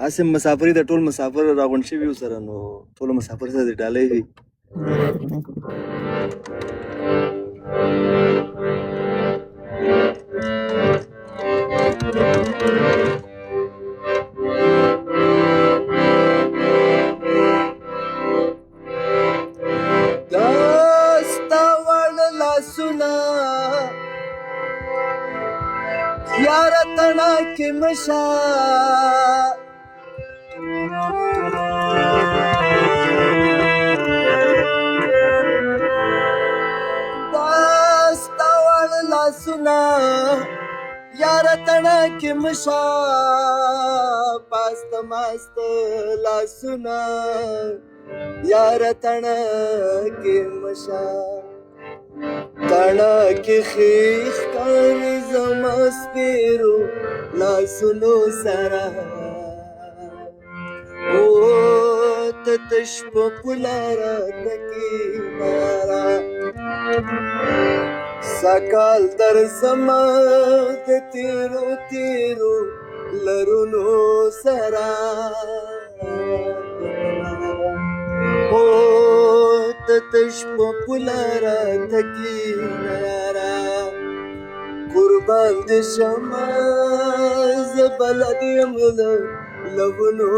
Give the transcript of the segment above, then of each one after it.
اسې مسافري د ټول مسافر راغونډ شوي یو سره نو ټول مسافر سره دې ډالۍ وي. دا ستا واړه لاسونه یاره تڼاکې مه شه دا ستا واړه لاسونه یاره تڼاکې مه شه پاسته ماسته لاسونه یاره تڼاکې مه شه تڼاکې ښې ښکاري زما سپېرو لاسونو سره او ته تش په پوله راته کښېنه سږکال درځمه د تېرو تېرو لرونو سره او ته تش په پوله راته کښېنه یاره قربان دې شمه زه بلد یم له لبونو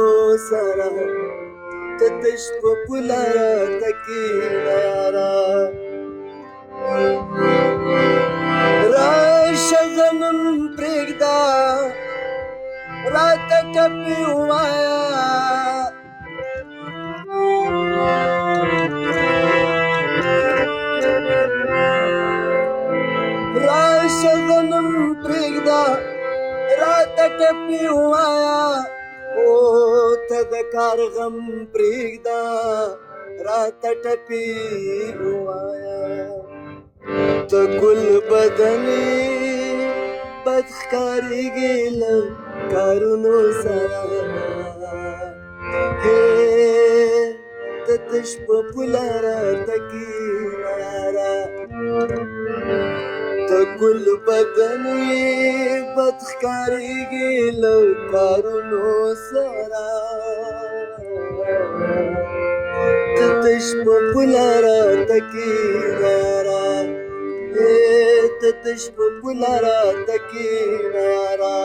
سره ته تش په پوله راته کښېنه یاره راشه غنم پرېږده راته ټپې ووایه راشه غنم پرېږده راته ټپې ووایه او ته د کار غم پرېږده راته ټپې ووایه ته ګل بدنې بد ښکارېږې له کارونو سره ته تش په پوله راته کښېنه یاره ته ګل بدنې بد ښکارېږې له کارونو سره ته تش په پوله راته کښېنه یاره ته تش په پوله راته کښېنه یاره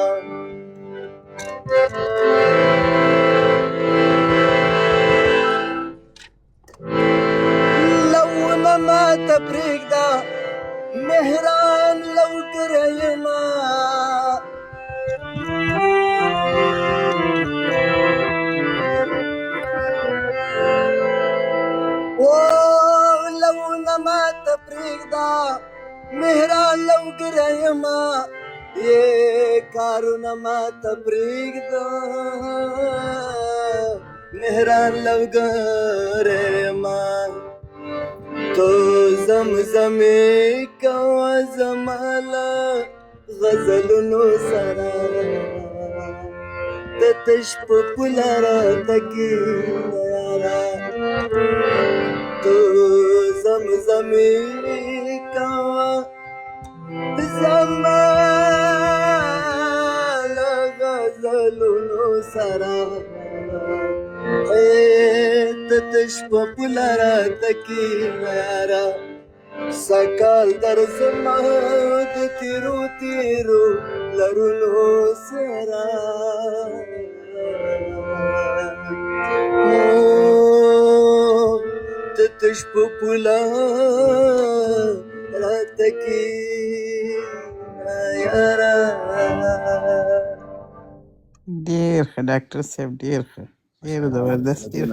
لونه ماته پرېږده مهران لوګری یمه لونه ماته پرېږده مهران لوګری یمه کارونه ماته پرېږده مهران لوګری یمه تو زمزمې کوه زما له غزلونو سره ته تش په پوله راته کښېنه یاره تو زمزمې کوه زما له غزلونو سره ته تش په پوله راته کښېنه یاره سږکال درځمه د تېرو تېرو لرونو سره ته تش په پوله راته کښېنه یاره. ډېر ښه ډاکټر صاحب ډېر ښه ډېر زبردست ډېر